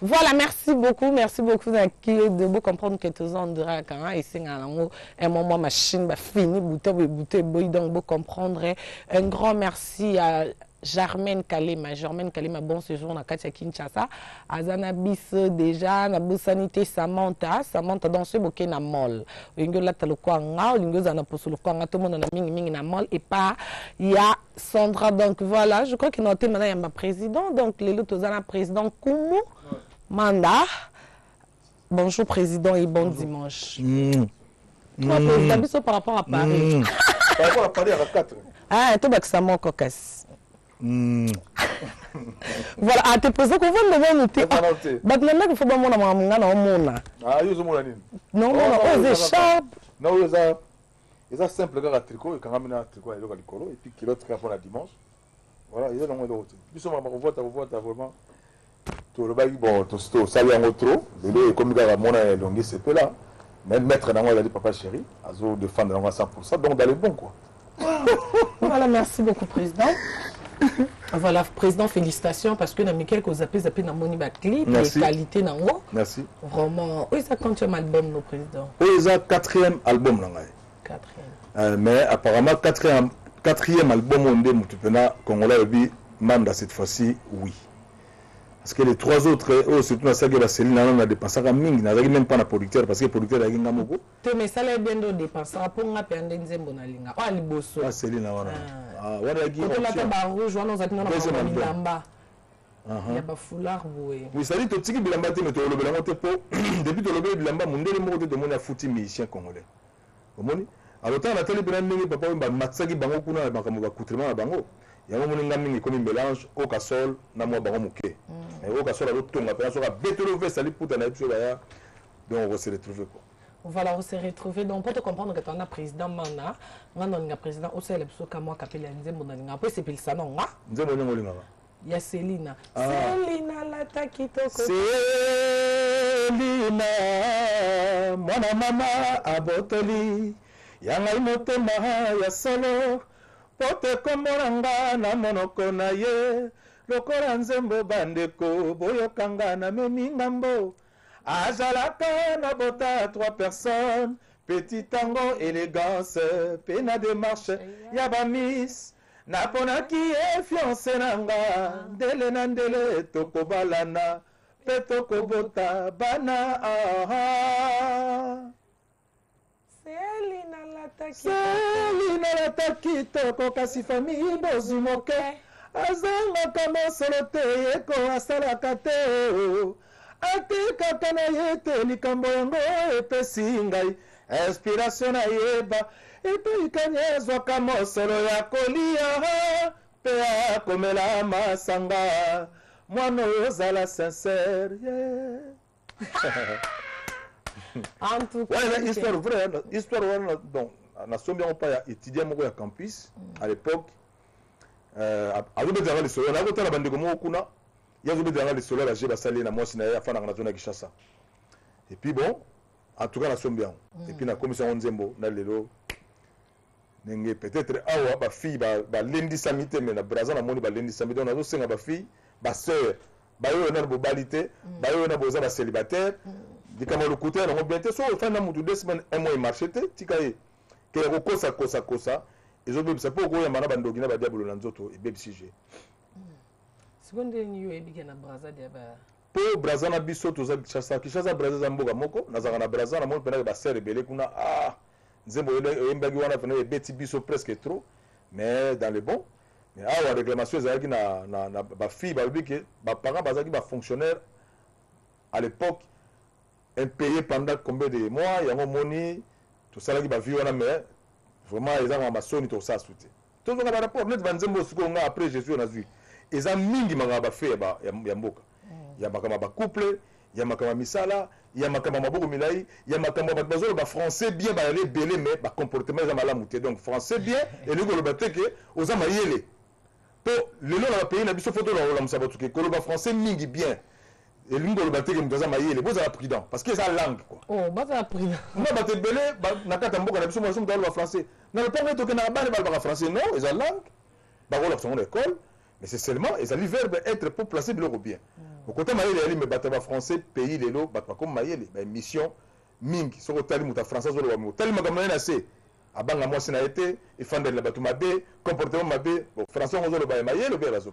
Voilà, merci beaucoup de vous comprendre que tous en dira quand et c'est un moment machine va finir bouteille donc vous comprendre. Un grand merci à Germaine Kalema, bon séjour na Katia Kinshasa. Azana bis déjà na sanité Samantha dans ce bouquet na mol. Lingo la taloko nga, lingo zana posolo ko nga tout le monde na mingi na mol et pas il y a Sandra donc voilà, je crois qu'il noté maintenant il y a ma président donc les autres zana président Kumu Manda. Bonjour président et bon dimanche. Toi président biso par rapport à Paris. Par rapport à Paris à 4. Ah, toi que ça manque cocasse. Voilà, à tes présents qu'on va me noter. Bah, le mec, il faut pas mon amour, ah, ils ont mon anime. Non, aux écharpes. Non, ils ont simple gars à tricot, et quand on a un tricot, il y a le colo, et puis kilote pour la dimanche. Voilà, ils ont le route. Puis, on voit vraiment. Tout le bail, bon, tout ça, il y a un autre trop. Le comme il y a mon longueur, c'est peu là. Même maître dans le papa chéri, à zo défendre à 100%, donc dans les bons, quoi. Voilà, merci beaucoup, président. Voilà, président, félicitations parce que dans quelques appels dans mon clip, les qualités dans haut. Merci. Vraiment, où est-ce que quand tu as un album, le président? Oui, c'est le 4e album. 4e. Mais apparemment, 4e album, on dit, Congolais, Manda cette fois-ci, oui. Parce que les 3 autres, surtout la saga de Céline, on a dépensé à Ming, n'a même pas de producteur, parce que le producteur a gagné un mot. Mais ça l'a bien dépensé pour nga perdre une zembonalinga. Ah, liboso. Ah, Céline, ah, voilà, il y a rouge, on a dit bilamba. Il y a pas foulard, oui. Oui, ça dit que tu as bilamba, mais tu as le bilamba, depuis que tu as le bilamba, mon dernier mot de mon affouti musicien congolais. Vous voyez? Alors, tu as la télé, papa, Matsagi Bango, Kuna, Bakamoba, Koutrema, Bango. Il y a un moment comme un mélange au cassol, na moi bango mouké. Et au cassol à l'autre tombe, après on sera bétolo fait salir pour ta nature là. Donc on va se retrouver quoi. Voilà, on s'est retrouvé. Donc pour te comprendre que tu as président Mana, on a président aussi le pso comme moi capella nzembo na linga. Après c'est pile ça non nga. Nzembo nyongo linga. Il y a Célina. Célina la takito ko. Célina mwana mama aboteli. Yanga motema ya solo. Pote komoranga na monoko na ye lokola nzembo bandeko boyokanga na memi ngambo azalaka na bota 3 personnes petit tango élégance pe na démarche ya ba miss na ponaki e fiancé nanga ndele na ndele tokobalana pe tokobota bana Céline la takitoko kasi famille bozimoke azangaka mosolo te yeko asalaka te atekaka na ye te likambo yango epesi ngai inspiration na yeba epeikani ezwaka mosolo ya kolia mpe akomela masanga mwana oyo ozala sincere En tout cas, histoire vraie, histoire donc na sombi on pas étudier mon campus à l'époque azo bezanga le solo na kotala bandeko mo kuna yazo bezanga le solo la jeba salé na mwasi na ya fana na zona Kinshasa et puis bon en tout cas la sombi et puis na commission nzembo na lelo nenge peut-être awa ba fille ba lendi samité mais na braza na moni ba lendi samité on a zo senga ba fille ba sœur ba yo na bobalité ba yo na boza ba célibataire di kama le côté on bien te so fin na mutu 2 semaines un mois marché te tikaye ke kosa ils ont ça pour goya mana bandogi na ba diabolo na nzoto e beb sujet seconde ni yo ebike na braza dia ba po braza na biso to za Kinshasa braza za mboka moko na zaka na braza na mo pena ba serre belé kuna nzembo ele mbagi wana pena e beti biso presque trop mais dans le bon mais la réclamation ezalaki na ba fille ba bike ba parents bazaki ba fonctionnaire à l'époque impayé pendant combien de mois il y a un moni tout ça là qui va vivre mais vraiment ils ont ma soni tout ça souté tout ça par rapport net vanzembo siko nga après Jésus on a vu ils ont mingi manga fait ba ya mboka ya makama ba couple ya makama misala ya makama maboko milai ya makama ba bazolo ba français bien ba les belé mais ba comportement za malamu te donc français bien et le golo bateke oza mayele to le nom na pays na biso photo la musabatu ke kolo ba français mingi bien et l'ingolo bateke mutaza mayele boza prudent parce que ça langue quoi oh baza prudent moi ba te belé na kata mboka na biso mo somo ba français na le pas to ke na ba ba français non ils ont langue ba ko la seconde école mais c'est seulement ils ont verbe être pour placer le bien Au côté mayele ali me bataba français pays lelo batba comme mayele ba mission mingi soko tali muta français zo lo mo tali makamna na se abanga mwasi na été et fandel la batu mabe comportement mabe bon français on zo lo ba mayele be bazo.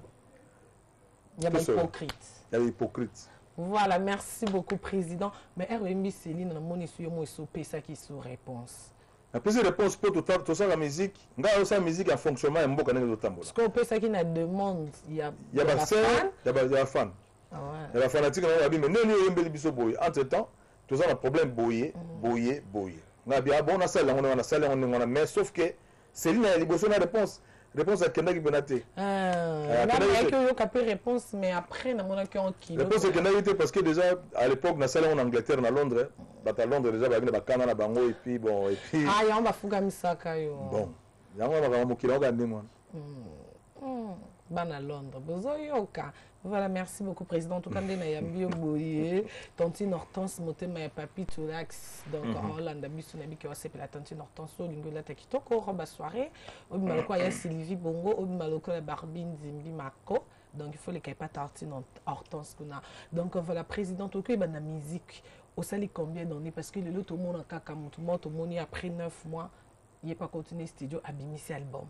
Il y a des hypocrites. Il y a des hypocrites. Voilà, merci beaucoup président. Mais RMB Céline na moni sur mo sopé ça qui sous réponse. La plus de réponse pour tout ça la musique, nga ça musique en fonctionnement mboka na zotambola. Parce qu'on peut ça qui na demande, il y a ba fan, il y a fan. Ah ouais. Il y a fanatique na abi mais non yembeli biso boy. Entre temps, tout ça un problème boyer. Nga bien bon na sala on a mais sauf que Céline a liboso na réponse. Réponse à Kenda qui benate. Il y a peu réponse mais après na mona qui en kilo. Réponse à Kenda était parce que déjà à l'époque na sala en Angleterre na Londres, à Londres déjà ba ba kana na bango et puis bon et puis ah ya on va fuga misaka yo. Bon. Yango ba mokila nga ndimo. Bana Londres. Bozoyoka. Voilà, merci beaucoup, Président. En tout cas, on a bien boyé. Tantine Hortense, motema ya papi Tulax. Donc, en Hollande, biso nabi ki wase la tantine Hortense, lingola takitoko, roba soirée. Obi maloko ya Sylvie Bongo, obi maloko la Barbine Zimbi Marco. Donc, il faut les pas tantine Hortense kuna. Donc, voilà, Président, ok, ben la musique. Au sali combien d'années parce que le lot tout le monde en kaka tout le monde après 9 mois, il est pas continué studio abimisi album.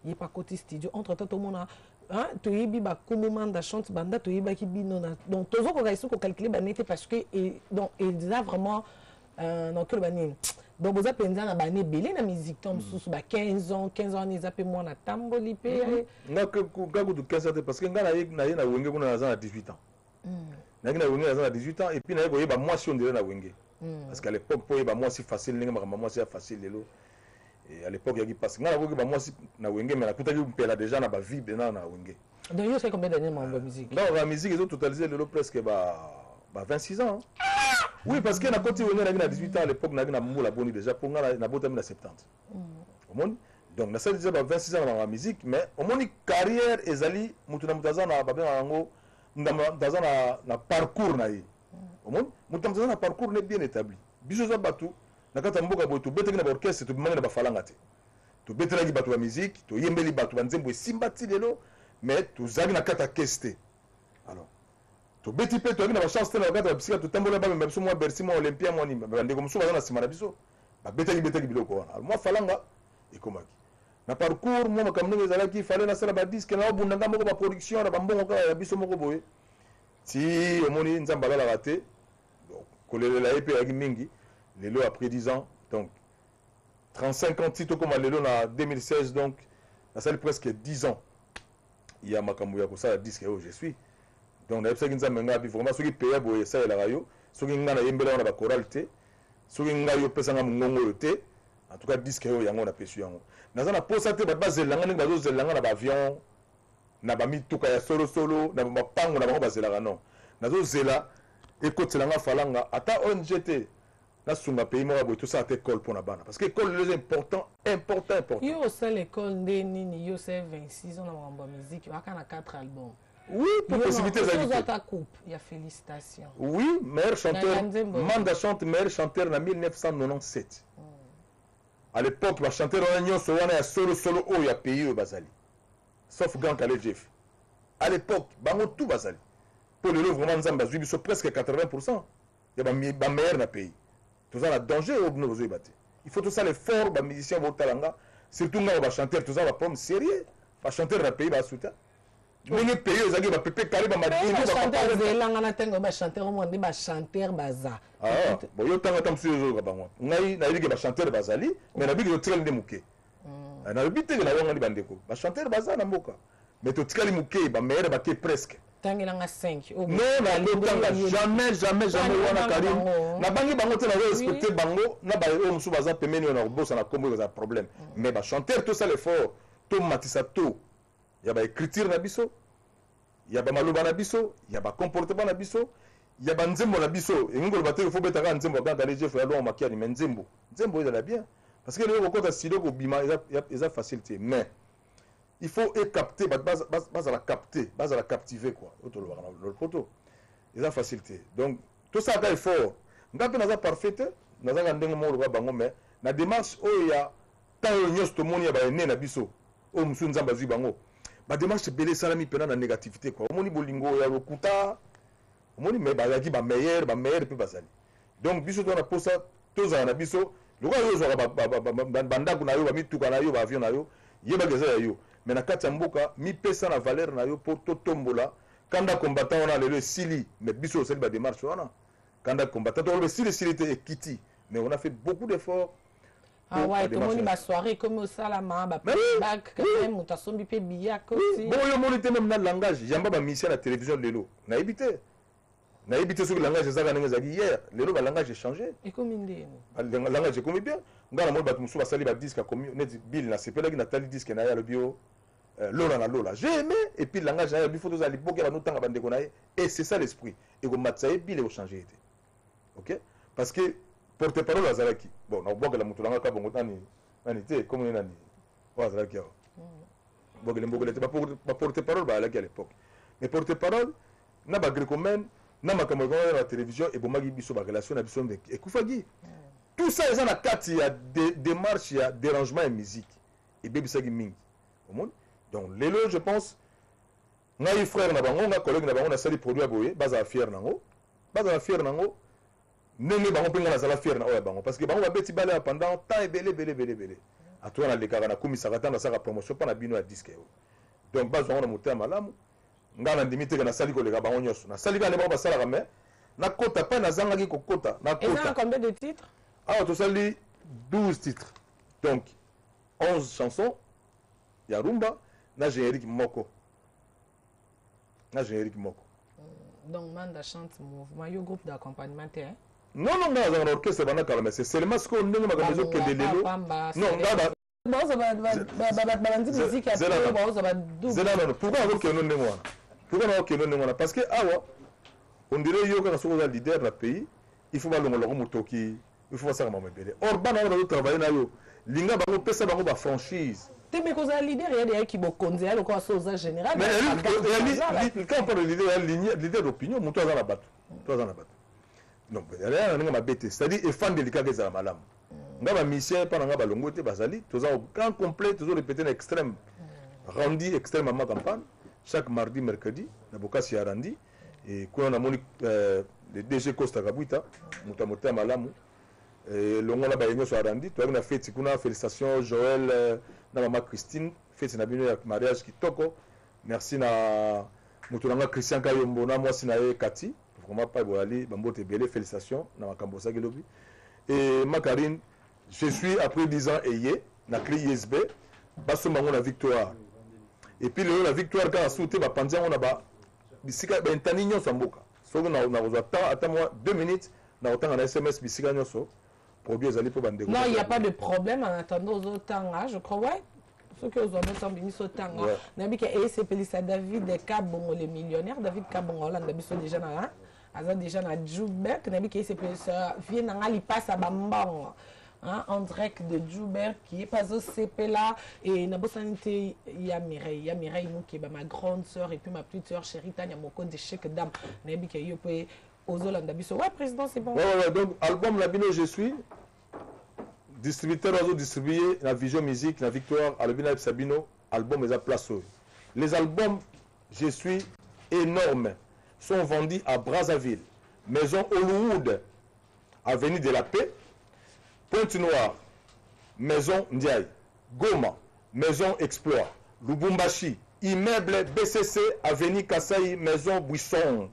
Il n'est pas côté studio. Entre-temps, tout le monde a... Hein, tu y a comment da chante banda tu y a qui binona. Donc, tout le monde a calculé banité parce que donc il a vraiment dans quel banin. Donc, vous avez pensé à bané belé la musique. Tom sous 15 ans ils appellent moi na tamboli pe. Non que gago de 15 ans parce que ngana na wenge kuna na 18 ans. Na wenge na 18 ans et puis na yebo ba moi si on dirait na wenge. Parce qu'à l'époque pour ba moi si facile ninga ba moi si facile lelo. Et à l'époque, il y a parce que moi, si na wenge, mais la couta qui là déjà na ba vie bena na wenge. Donc, il y a combien d'années dans la musique? Dans la musique, ils ont totalisé le presque 26 ans. Oui, parce que na côté wenge na 18 ans à l'époque, na moula boni déjà pour na botam na 70. Donc, na ça déjà 26 ans dans la musique, mais au moins carrière ezali mutuna mutaza na ba bena ngo ndaza na parcours na yi. Au moins mutuna mutaza na parcours n'est bien établi. Biso za batu na kata mboka boy to betaki na orchestre to bimanga na bafalanga te to betelaki bato ya musique to yembeli bato ba nzembo esimbati lelo mais to zaki na kata keste alors to beti pe to yaki na ba chance te na kata bisika to tambola ba memba biso mo Bercy mo Olympia mo ni ba ndeko muso ba na sima na biso ba betaki biloko wana alors moi falanga ekomaki na parcours mo makamno ezalaki fallait na sala ba disque na obundanga moko ba production na ba mbongo ka ya biso moko boye si omoni nzamba la raté donc kolelela epe yaki mingi. Lelo après 10 ans, donc 35 ans titres comme Lelo en 2016, donc ça fait presque 10 ans. Il y a Makamouya pour ça, disque où je suis. Donc, on a vraiment ceux qui payent pour ça et la radio, ceux qui ont la choralité, ceux qui ont pesanga mungongo té, en tout cas disque où yango na pesu yango. Na za na posa te ba bazelanga ni bazo zelanga na ba avion, na ba mituka ya solo na ba pango na ba bazelanga non. Na zo zela ekotelanga falanga ata ONGT. Là, sur ma pays, moi, tout ça à l'école pour la banane. Parce que l'école est important. Yo, c'est l'école, yo, c'est 26 ans dans la musique. Il y a 4 albums. Oui, pour possibilité d'habiter. Il y a félicitations. Oui, meilleur chanteur. Manda chante meilleur chanteur en 1997. À l'époque, le chanteur en union, solo, il y a payé au Bazali. Sauf Grand Calais Jeff. À l'époque, bango tout Bazali. Pour le vraiment, Nzamba, ils sont presque 80%. Il y a un meilleur dans le pays. Tout ça, le danger au bout de il faut tout ça, l'effort, les musiciens, les talents, surtout les chanteurs, tout ça, va prendre sérieux. Les chanteurs dans le pays, va soutenir. Les pays, ils ont dit, pépé, carré, les chanteurs, ils ont chanteur, au moins, des chanteurs, baza. Ah, bon, il y a tant de choses, on a dit que les chanteurs, bazali, mais on a dit que les chanteurs, ils ont dit on a dit que les chanteurs, baza, mais tu as dit que les meilleurs, presque. Tangilanga 5. Non, jamais wana Karim. Na bangi bango te na respecter bango, na ba o musu baza pemeni na bossa na kombo za problème. Mais ba chanteur tout ça l'effort, to matisa to. Ya ba écriture na biso, ya ba maloba na biso, ya ba comportement na biso, ya ba nzembo na biso. Et ngolo ba te faut betaka nzembo quand aller Jeff ya lo makia ni nzembo. Nzembo il est bien parce que le ko ta silo ko bima ils a facilité mais il faut capter, base à la capter, base à la captiver quoi. Le photo, ils ont facilité. Donc tout ça est fort. Nous avons parfait, nous avons mais la démarche où il y a tant de choses tout le monde a né na biso, où nous sommes en bango. La démarche belé salami pendant la négativité quoi. Au moni bolingo ya lokuta, omoni mais bazalaki bameilleur mpe bazali donc biso tona posa tozala na biso lokola yo ozwaka bandako na yo bamituka na yo baavion na yo yebaki eza ya yo mais na kati ya mboka mipesa na valeur na yo mpo totombola kanda combattant wana lelo esili mais biso osali badémarche wana kanda combattant toloba esilisili te ekiti mais on a fait beaucoup d'efforts. Ah ouais, tout le monde va soirée comme au salama, bac, quand même, on t'a sombi pe biyak aussi. Bon, yo monite même dans le langage, yamba ba mission à la télévision lelo. Na évité sur le langage ça nga zaki hier, lelo ba langage a changé. Et comme indé. Le langage est comme bien. Ngala mo ba musu ba sali ba disque comme net bill na sepela ki Nathalie disque na ya le bio lola na lola. J'ai aimé et puis le langage na bifo to za liboke ba notanga bande konaye et c'est ça l'esprit. Et ko matsaye bill e changer été. OK? Parce que porte-parole à Zalaki. Bon, on voit que la moutulanga ka bongo tani te comme on nani. Wa Zalaki. Bon, que les était pas porte-parole ba Zalaki à l'époque. Mais porte-parole na ba grécomen na makambo à la télévision et bomagi biso ba relation na biso avec Ekufagi. Tout ça ils en a quatre il y a des démarches, il y a dérangement et musique. Et bebisagi mingi. Au monde. Donc lelo je pense ngai frère na bango nga collègue na bango na sali produit aboye baza fier nango. Baza fier nango. Ndenge bango penga nazala fier na oya bango parce que bango babeti bale pendant temps ebele atwa na lekaka na komisaka tanga saka promotion pa na bino ya disque donc bazo na motema malamu ngana ndimite kana sali ko leka bango nyoso na sali kana bango basala mais na kota pa na zangaki ko kota na kota. Et ça combien de titres? Ah to sali 12 titres donc 11 chansons ya rumba na générique moko donc Manda chante mouvement yo groupe d'accompagnement hein. Non, dans l'orchestre, c'est seulement ce qu'on dit, que des lélo. Non, pourquoi on parce que, on dirait que nous leader dans le pays, il faut pas le il faut ça. Or, on travailler dans le linga, on va franchise. Mais quand on leader, il y a des gens qui vont conduire le conseil général. Mais quand on parle de leader d'opinion, on doit la battre. Non, c'est-à-dire les fans délicats des amalam. Ngaba mission pendant ngaba longote basali, tous en camp complet, toujours répété l'extrême. Rendu extrêmement campagne chaque mardi mercredi, na bokasi ya Randi et quand on a moni le DG Costa Kabuita, mutamote malamu et longo na ba yenyo so Randi, toi na fête kuna félicitations Joël na maman Christine, fête na bino ya mariage kitoko. Merci na mutulanga Christian Kayombo na moi sinaye Kati. Vraiment pas boali bambote belé félicitations na makambo sa gelobi et Makarine je suis après 10 ans ayé na clé ISB baso mango na victoire et puis le la victoire quand sauté ba pandia on a ba bisika ba intani nyoso mboka so na kozwa ata moi 2 minutes na otanga na SMS bisika nyoso produit ezali po bande. Non, il y a pas de problème en attendant aux otanga je crois ouais. Ce que vous avez entendu, c'est que Nabi qui est spécialiste David Kabongo le millionnaire David Kabongo là Nabi déjà là Aza déjà na Joubert, Nabi qui est vient dans ali passe à Bambang, en direct de Joubert qui est pas au CP là et na bosanité il y a Mireille nous qui est ma grande sœur et puis ma petite sœur chérie Tania Moko de Cheikh Dam, Nabi qui est peut aux Hollandais biso. Ouais président c'est bon. Ouais donc album Labino je suis distributeur ozo distribué la Vision Musique la Victoire Albina Sabino album les a place. Les albums je suis énorme sont vendus à Brazzaville, Maison Hollywood, Avenue de la Paix, Pointe-Noire, Maison Ndiaye, Goma, Maison Exploit, Lubumbashi, Immeuble BCC, Avenue Kassai, Maison Buisson,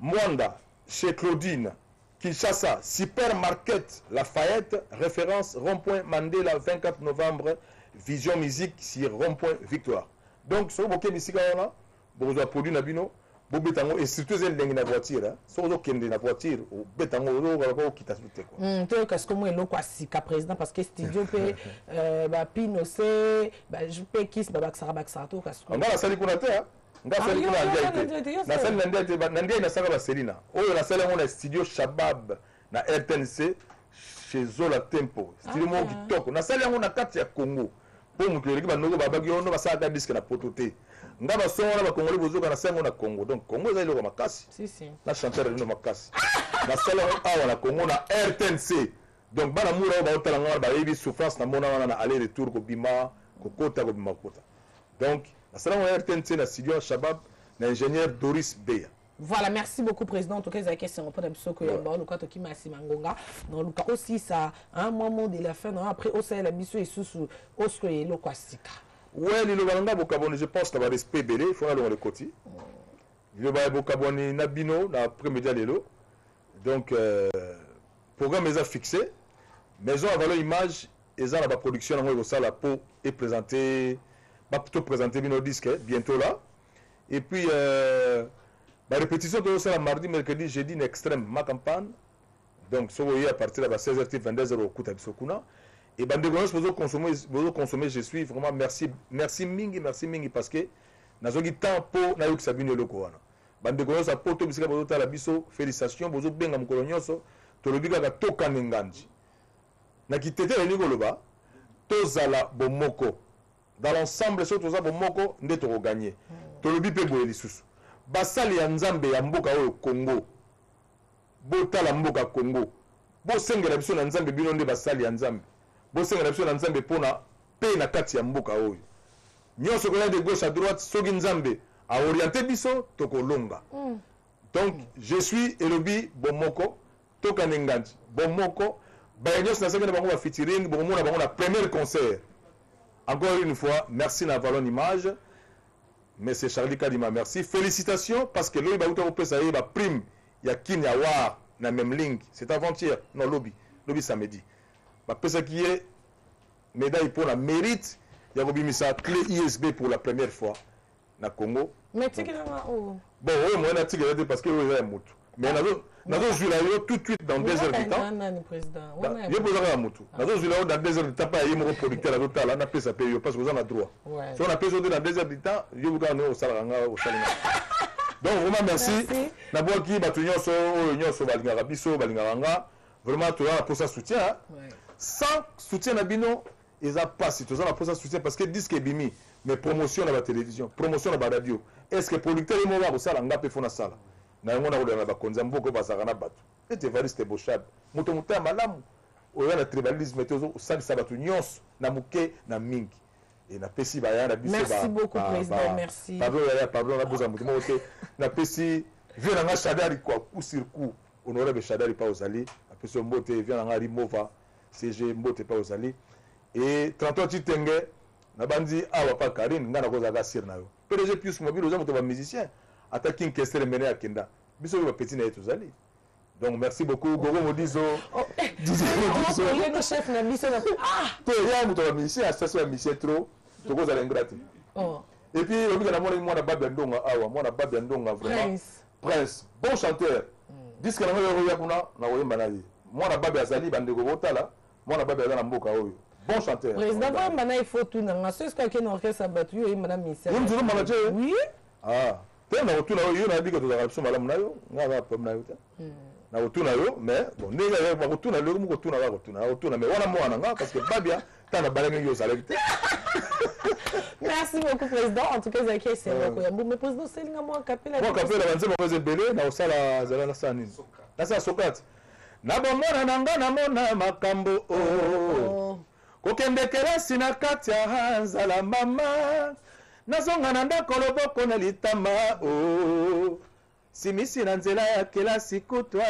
Mwanda, chez Claudine, Kinshasa, Supermarket Lafayette, référence rond-point Mandela, 24 novembre, Vision Musique sur rond-point Victoire. Donc, sur le Bokeh là, vous avez produit Nabino, vous avez et surtout vous avez une voiture, si vous avez une voiture, vous avez quitter quoi. Tu qu'est-ce que moi le quoi si ka président parce que studio peut ba pinocé, ba jupe kiss ba baksara to qu'est-ce que. On va sali kuna te hein. Nga sali kuna ndiaite. Na sali ndiaite ba ndiaite na saka ba Selina. Oyo na sali ngona studio Shabab na RTNC chez Zola Tempo. Studio mo kitoko. Na sali ngona kati ya Congo. Pour mutu eleki ba noko ba bagi ono ba saka disque na potote. Nga ba songa ba Congolais bozoka na sango na Congo. Donc Congo za iloko makasi. Si. Na chanteur no makasi. Na sala awa na Congo na RTNC. Donc bana mura ba otala ngwa ba yebi souffrance na mona wana na aller retour ko bima ko kota ko bima kota. Donc la sala RTNC na studio Shabab na ingénieur Doris Beya. Voilà, merci beaucoup, Président. En tout cas, les questions, on peut dire que le cas qui m'a simangonga, non, le cas aussi ça, un moment de la fin, non, après aussi la mission est sous osco et le kwasika. Ouais, le balanga bokaboni, je pense que le respect belé, il faut aller le côté. Le balanga bokaboni nabino, na après-midi lelo. Donc, programme est fixé, maison à valeur image, et ça la production, on va la peau et présenter, va plutôt présenter nos disques bientôt là. Et puis la répétition de ça mardi, mercredi, jeudi, extrême ma campagne. Donc, ça vous à partir de 16h, 22h au Kouta Bisokuna. Et ben, vous consommer, je suis vraiment merci mingi parce que nous avons temps pour nous sabine le Koana. Bande gonos a poto bisika bozo tala biso, félicitations, bozo benga mukolo nyonso, to lobika ka toka nganji. Na kitete le ngoloba, tozala bomoko. Dans l'ensemble so toza bomoko nde to gagner. To lobi pe boye lisusu. Basali ya nzambe ya mboka oyo Congo. Botala mboka Congo. Bo sengela biso na nzambe bino nde basali ya nzambe. Bo sengela biso na nzambe pona pe na kati ya mboka oyo. Nyonso ko de gauche à droite soki nzambe a orienté biso tokolonga. Donc je suis Elobi bomoko toka nganji bomoko ba nyonso na sengela bango ba featuring bomona bango na premier concert. Encore une fois, merci na Valon Image. Monsieur Charlie Kadima, merci. Félicitations parce que l'Obi Baouta Opé ça y est, la prime, il y a Kin Yawar, na même link. C'est avant-hier, non, lobby samedi. Ma pesa qui est médaille pour la mérite, il y a Misa clé ISB pour la première fois na Congo. Mais tu sais que bon, oui, moi, je suis parce que vous avez un mot. Mais nous avons joué tout de suite dans 2 heures de temps. Je vous ai un mot. Nous avons joué dans 2 heures de temps, pas y avoir producteur à l'hôtel, on a payé ça paye parce que vous en avez droit. Si on a payé dans 2 heures de temps, je vous donne au salarié. Donc, vraiment, merci. D'abord, qui va tenir sur Balingarabiso, Balingaranga. Vraiment, tu as pour ça soutien. Sans soutien, Nabino, ils n'ont pas si tu as pour ça soutien parce que disque est bimi. Mais promotion dans la télévision, promotion dans la radio. Est-ce que le producteur est mort au salon, on a fait ça? Na ngona ko na bakonza mboko basaka na bato ete Evariste Boshab moto muta malamu oyo na tribalisme tozo salisa bato nyonso na muke na mingi et na pesi ba ya na biso ba. Merci beaucoup président, merci. Pardon na boza mutu moto na pesi vient na Shadari quoi coup sur coup honorable Shadari pa ozali a pesi mbote vient na Rimova CG mbote pa ozali et 38 Titenge na bandi awa pa Karine ngana ko zaka sir na yo PDG plus mobile oza moto ba musicien attaquant Kester mené à Kenda. Biso ba petit na etozali. Donc merci beaucoup Gogo Modizo. Le chef na biso na to ya muto ba musicien assassin ba musicien trop to ko za ingrate. Et puis on a mwana Baba Ndonga awa, mwana Baba Ndonga vraiment Prince, bon chanteur. Disque na yo ya kuna na oyemba na ye. Mwana Baba azali bandeko botala, mwana Baba azana mboka oyo. Bon chanteur. Président Bana il faut tout na ce que na orchestre battu yo madame ministère. Vous me manager? Oui. Ah. Na otuna yo na biko to za biso malamu na yo ngaba problem na yo te na otuna yo mais bon ndenge ya ba otuna lo mu otuna ba otuna mais wana mwana nga parce que babia tana balangi yo sala vite. Merci beaucoup président en tout cas zaki c'est beaucoup mais président Selinga moi kapela banze mo koze belé na osala zala na sani na sa Socrate na bomona nanga na mona makambo kokende kelasi na kati ya hanzala mama nazonga na ndako loboko na litama simisi na nzela ya kelasi kutwa